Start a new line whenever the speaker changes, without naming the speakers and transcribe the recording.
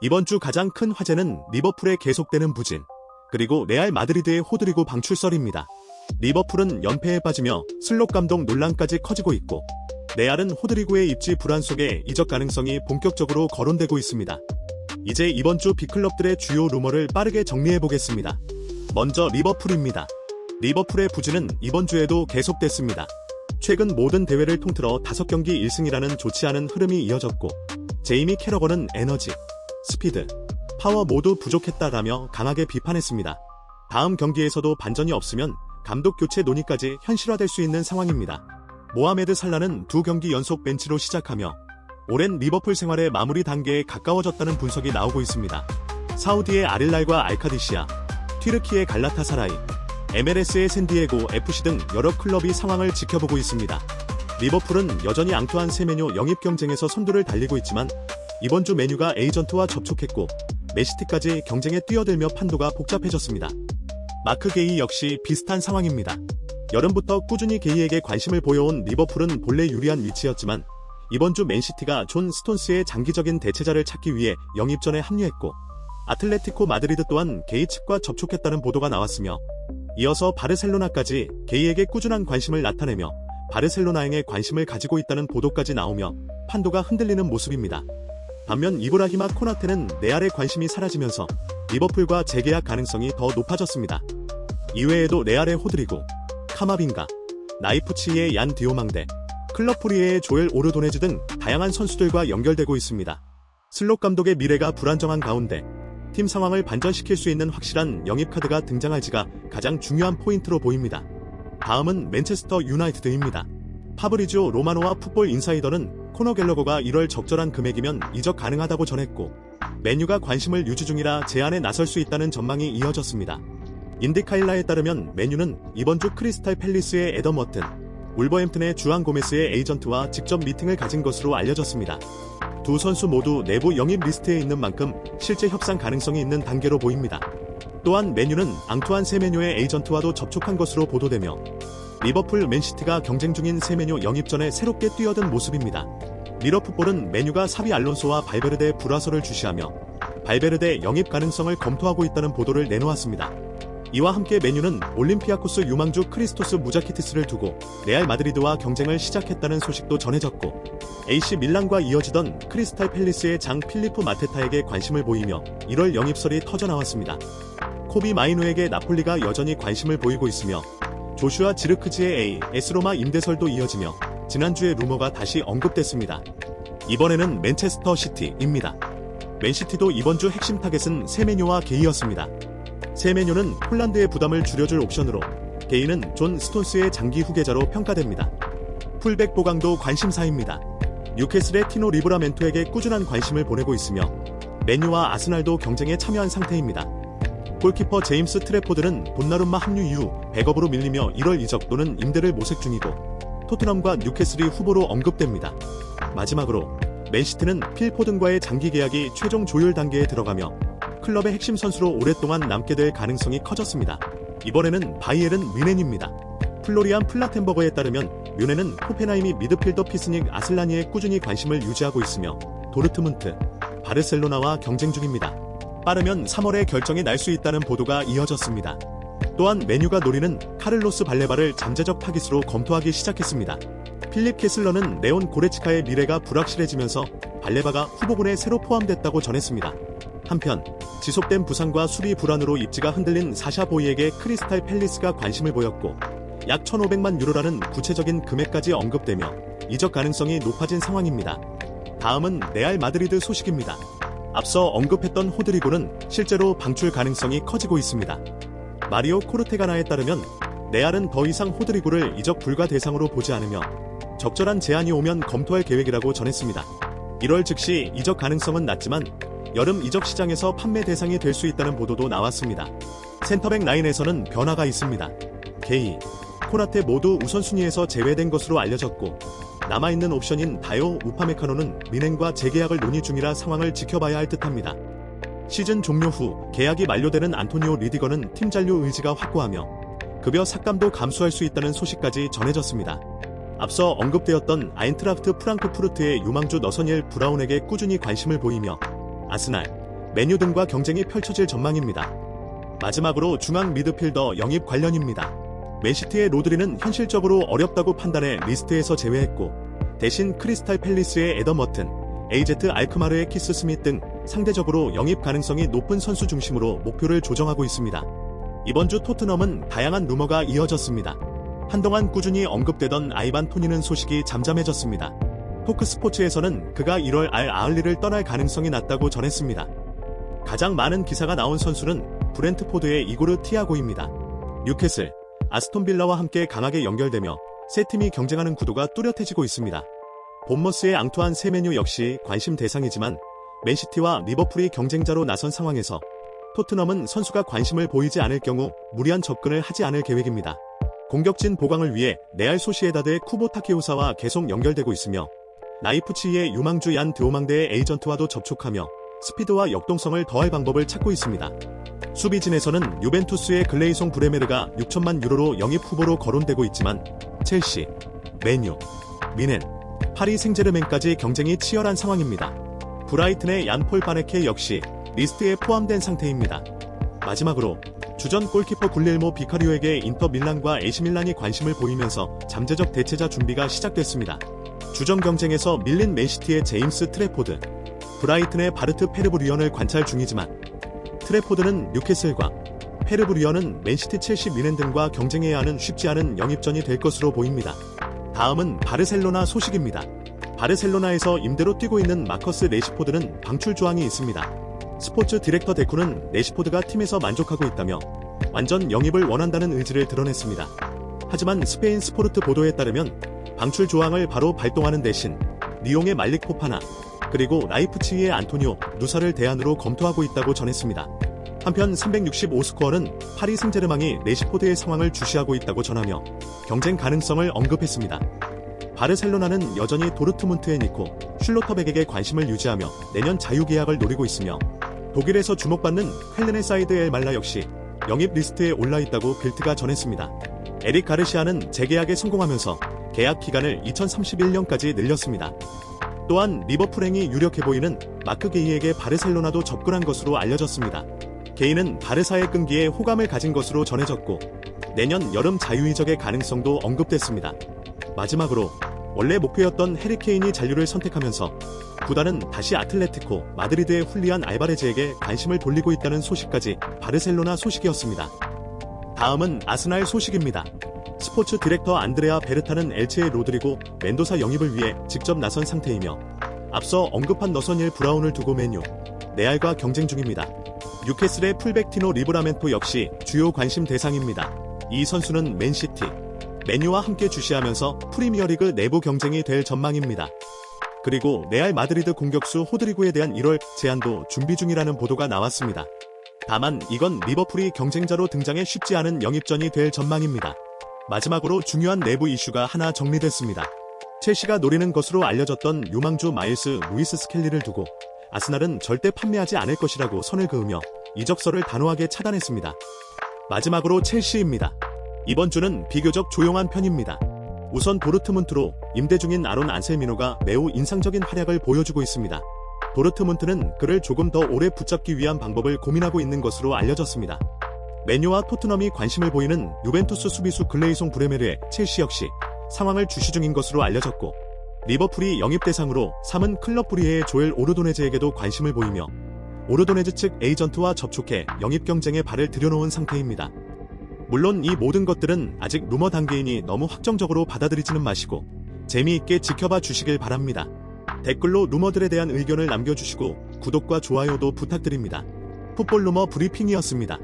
이번 주 가장 큰 화제는 리버풀의 계속되는 부진, 그리고 레알 마드리드의 호드리고 방출설입니다. 리버풀은 연패에 빠지며 슬롯 감독 논란까지 커지고 있고, 레알은 호드리고의 입지 불안 속에 이적 가능성이 본격적으로 거론되고 있습니다. 이제 이번 주 빅클럽들의 주요 루머를 빠르게 정리해보겠습니다. 먼저 리버풀입니다. 리버풀의 부진은 이번 주에도 계속됐습니다. 최근 모든 대회를 통틀어 5경기 1승이라는 좋지 않은 흐름이 이어졌고, 제이미 캐러건은 에너지, 스피드, 파워 모두 부족했다라며 강하게 비판했습니다. 다음 경기에서도 반전이 없으면 감독 교체 논의까지 현실화될 수 있는 상황입니다. 모하메드 살라는 2경기 연속 벤치로 시작하며 오랜 리버풀 생활의 마무리 단계에 가까워졌다는 분석이 나오고 있습니다. 사우디의 아릴랄과 알카디시아, 튀르키의 갈라타사라이, MLS의 샌디에고 FC 등 여러 클럽이 상황을 지켜보고 있습니다. 리버풀은 여전히 앙투안 세메뇨 영입 경쟁에서 선두를 달리고 있지만 이번 주 메뉴가 에이전트와 접촉했고 맨시티까지 경쟁에 뛰어들며 판도가 복잡해졌습니다. 마크 게이 역시 비슷한 상황입니다. 여름부터 꾸준히 게이에게 관심을 보여온 리버풀은 본래 유리한 위치였지만 이번 주 맨시티가 존 스톤스의 장기적인 대체자를 찾기 위해 영입전에 합류했고, 아틀레티코 마드리드 또한 게이 측과 접촉했다는 보도가 나왔으며, 이어서 바르셀로나까지 게이에게 꾸준한 관심을 나타내며 바르셀로나행에 관심을 가지고 있다는 보도까지 나오며 판도가 흔들리는 모습입니다. 반면 이브라히마 코나테는 레알의 관심이 사라지면서 리버풀과 재계약 가능성이 더 높아졌습니다. 이외에도 레알의 호드리고, 카마빈가, 나이프치히의 얀 디오망데, 클럽 프리에의 조엘 오르도네즈 등 다양한 선수들과 연결되고 있습니다. 슬롯 감독의 미래가 불안정한 가운데 팀 상황을 반전시킬 수 있는 확실한 영입 카드가 등장할지가 가장 중요한 포인트로 보입니다. 다음은 맨체스터 유나이티드입니다. 파브리지오 로마노와 풋볼 인사이더는 코너 갤러거가 1월 적절한 금액이면 이적 가능하다고 전했고, 맨유가 관심을 유지 중이라 제안에 나설 수 있다는 전망이 이어졌습니다. 인디카일라에 따르면 맨유는 이번 주 크리스탈 팰리스의 애덤 워튼, 울버햄튼의 주안 고메스의 에이전트와 직접 미팅을 가진 것으로 알려졌습니다. 두 선수 모두 내부 영입 리스트에 있는 만큼 실제 협상 가능성이 있는 단계로 보입니다. 또한 맨유는 앙투안 세메뇨의 에이전트와도 접촉한 것으로 보도되며, 리버풀, 맨시티가 경쟁 중인 세메뇨 영입전에 새롭게 뛰어든 모습입니다. 미러풋볼은 맨유가 사비 알론소와 발베르데 불화설을 주시하며 발베르데 영입 가능성을 검토하고 있다는 보도를 내놓았습니다. 이와 함께 맨유는 올림피아코스 유망주 크리스토스 무자키티스를 두고 레알 마드리드와 경쟁을 시작했다는 소식도 전해졌고, AC 밀란과 이어지던 크리스탈 팰리스의 장 필리프 마테타에게 관심을 보이며 1월 영입설이 터져나왔습니다. 코비 마이노에게 나폴리가 여전히 관심을 보이고 있으며, 조슈아 지르크지의 AS 로마 임대설도 이어지며 지난주에 루머가 다시 언급됐습니다. 이번에는 맨체스터 시티입니다. 맨시티도 이번 주 핵심 타겟은 세메뇨와 게이였습니다. 세메뇨는 폴란드의 부담을 줄여줄 옵션으로, 게이는 존 스톤스의 장기 후계자로 평가됩니다. 풀백 보강도 관심사입니다. 뉴캐슬의 티노 리브라멘토에게 꾸준한 관심을 보내고 있으며 맨유와 아스날도 경쟁에 참여한 상태입니다. 골키퍼 제임스 트래포드는 돈나룸마 합류 이후 백업으로 밀리며 1월 이적 또는 임대를 모색 중이고, 토트넘과 뉴캐슬이 후보로 언급됩니다. 마지막으로 맨시티는 필 포든과의 장기 계약이 최종 조율 단계에 들어가며 클럽의 핵심 선수로 오랫동안 남게 될 가능성이 커졌습니다. 이번에는 바이에른 뮌헨입니다. 플로리안 플라텐버거에 따르면 뮌헨은 호펜하임이 미드필더 피스닉 아슬라니에 꾸준히 관심을 유지하고 있으며 도르트문트, 바르셀로나와 경쟁 중입니다. 빠르면 3월에 결정이 날 수 있다는 보도가 이어졌습니다. 또한 맨유가 노리는 카를로스 발레바를 잠재적 타깃으로 검토하기 시작했습니다. 필립 캐슬러는 레온 고레츠카의 미래가 불확실해지면서 발레바가 후보군에 새로 포함됐다고 전했습니다. 한편 지속된 부상과 수비 불안으로 입지가 흔들린 사샤 보이에게 크리스탈 팰리스가 관심을 보였고, 약 1,500만 유로라는 구체적인 금액까지 언급되며 이적 가능성이 높아진 상황입니다. 다음은 레알 마드리드 소식입니다. 앞서 언급했던 호드리고는 실제로 방출 가능성이 커지고 있습니다. 마리오 코르테가나에 따르면 레알은 더 이상 호드리고를 이적 불가 대상으로 보지 않으며 적절한 제안이 오면 검토할 계획이라고 전했습니다. 1월 즉시 이적 가능성은 낮지만 여름 이적 시장에서 판매 대상이 될 수 있다는 보도도 나왔습니다. 센터백 라인에서는 변화가 있습니다. 게이, 코나테 모두 우선순위에서 제외된 것으로 알려졌고, 남아있는 옵션인 다요 우파메카노는 뮌헨과 재계약을 논의 중이라 상황을 지켜봐야 할 듯합니다. 시즌 종료 후 계약이 만료되는 안토니오 리디거는 팀 잔류 의지가 확고하며 급여 삭감도 감수할 수 있다는 소식까지 전해졌습니다. 앞서 언급되었던 아인트라흐트 프랑크푸르트의 유망주 너서니엘 브라운에게 꾸준히 관심을 보이며 아스날, 메뉴 등과 경쟁이 펼쳐질 전망입니다. 마지막으로 중앙 미드필더 영입 관련입니다. 맨시티의 로드리는 현실적으로 어렵다고 판단해 리스트에서 제외했고, 대신 크리스탈 팰리스의 에더 머튼, AZ 알크마르의 키스 스밋 등 상대적으로 영입 가능성이 높은 선수 중심으로 목표를 조정하고 있습니다. 이번 주 토트넘은 다양한 루머가 이어졌습니다. 한동안 꾸준히 언급되던 아이반 토니는 소식이 잠잠해졌습니다. 토크스포츠에서는 그가 1월 알 아흘리를 떠날 가능성이 낮다고 전했습니다. 가장 많은 기사가 나온 선수는 브렌트포드의 이고르 티아고입니다. 뉴캐슬, 아스톤빌라와 함께 강하게 연결되며 세 팀이 경쟁하는 구도가 뚜렷해지고 있습니다. 본머스의 앙투안 세메뉴 역시 관심 대상이지만 맨시티와 리버풀이 경쟁자로 나선 상황에서 토트넘은 선수가 관심을 보이지 않을 경우 무리한 접근을 하지 않을 계획입니다. 공격진 보강을 위해 레알 소시에다드의 쿠보 타케우사와 계속 연결되고 있으며 라이프치히의 유망주 얀 드오망대의 에이전트와도 접촉하며 스피드와 역동성을 더할 방법을 찾고 있습니다. 수비진에서는 유벤투스의 글레이송 브레메르가 6천만 유로로 영입 후보로 거론되고 있지만 첼시, 맨유, 미넨, 파리 생제르맹까지 경쟁이 치열한 상황입니다. 브라이튼의 얀폴 바네케 역시 리스트에 포함된 상태입니다. 마지막으로 주전 골키퍼 굴리엘모 비카리오에게 인터 밀란과 AC 밀란이 관심을 보이면서 잠재적 대체자 준비가 시작됐습니다. 주전 경쟁에서 밀린 맨시티의 제임스 트래포드, 브라이튼의 바르트 페르브리언을 관찰 중이지만 트래포드는 뉴캐슬과 페르브리언은 맨시티, 첼시, 미넨 등과 경쟁해야 하는 쉽지 않은 영입전이 될 것으로 보입니다. 다음은 바르셀로나 소식입니다. 바르셀로나에서 임대로 뛰고 있는 마커스 레시포드는 방출 조항이 있습니다. 스포츠 디렉터 데쿠는 레시포드가 팀에서 만족하고 있다며 완전 영입을 원한다는 의지를 드러냈습니다. 하지만 스페인 스포르트 보도에 따르면 방출 조항을 바로 발동하는 대신 리옹의 말릭 포파나 그리고 라이프치히의 안토니오 누사를 대안으로 검토하고 있다고 전했습니다. 한편 365스코어는 파리 생제르맹이 레시포드의 상황을 주시하고 있다고 전하며 경쟁 가능성을 언급했습니다. 바르셀로나는 여전히 도르트문트의 니코 슐로터백에게 관심을 유지하며 내년 자유계약을 노리고 있으며 독일에서 주목받는 헬렌의 사이드 엘 말라 역시 영입 리스트에 올라있다고 빌트가 전했습니다. 에릭 가르시아는 재계약에 성공하면서 계약 기간을 2031년까지 늘렸습니다. 또한 리버풀행이 유력해 보이는 마크 게이에게 바르셀로나도 접근한 것으로 알려졌습니다. 게이는 바르사의 끈기에 호감을 가진 것으로 전해졌고 내년 여름 자유이적의 가능성도 언급됐습니다. 마지막으로 원래 목표였던 해리 케인이 잔류를 선택하면서 구단은 다시 아틀레티코 마드리드의 훌리안 알바레즈에게 관심을 돌리고 있다는 소식까지 바르셀로나 소식이었습니다. 다음은 아스날 소식입니다. 스포츠 디렉터 안드레아 베르타는 엘체의 로드리고 멘도사 영입을 위해 직접 나선 상태이며 앞서 언급한 너서니엘 브라운을 두고 맨유, 레알과 경쟁 중입니다. 뉴캐슬의 풀백 티노 리브라멘토 역시 주요 관심 대상입니다. 이 선수는 맨시티, 맨유와 함께 주시하면서 프리미어리그 내부 경쟁이 될 전망입니다. 그리고 레알 마드리드 공격수 호드리구에 대한 1월 제안도 준비 중이라는 보도가 나왔습니다. 다만 이건 리버풀이 경쟁자로 등장해 쉽지 않은 영입전이 될 전망입니다. 마지막으로 중요한 내부 이슈가 하나 정리됐습니다. 첼시가 노리는 것으로 알려졌던 유망주 마일스 루이스 스켈리를 두고 아스날은 절대 판매하지 않을 것이라고 선을 그으며 이적설을 단호하게 차단했습니다. 마지막으로 첼시입니다. 이번 주는 비교적 조용한 편입니다. 우선 도르트문트로 임대 중인 아론 안셀미노가 매우 인상적인 활약을 보여주고 있습니다. 도르트문트는 그를 조금 더 오래 붙잡기 위한 방법을 고민하고 있는 것으로 알려졌습니다. 맨유와 토트넘이 관심을 보이는 유벤투스 수비수 글레이송 브레메르의 첼시 역시 상황을 주시 중인 것으로 알려졌고 리버풀이 영입 대상으로 삼은 클럽 브리에의 조엘 오르도네즈에게도 관심을 보이며 오르도네즈 측 에이전트와 접촉해 영입 경쟁에 발을 들여놓은 상태입니다. 물론 이 모든 것들은 아직 루머 단계이니 너무 확정적으로 받아들이지는 마시고 재미있게 지켜봐 주시길 바랍니다. 댓글로 루머들에 대한 의견을 남겨주시고 구독과 좋아요도 부탁드립니다. 풋볼 루머 브리핑이었습니다.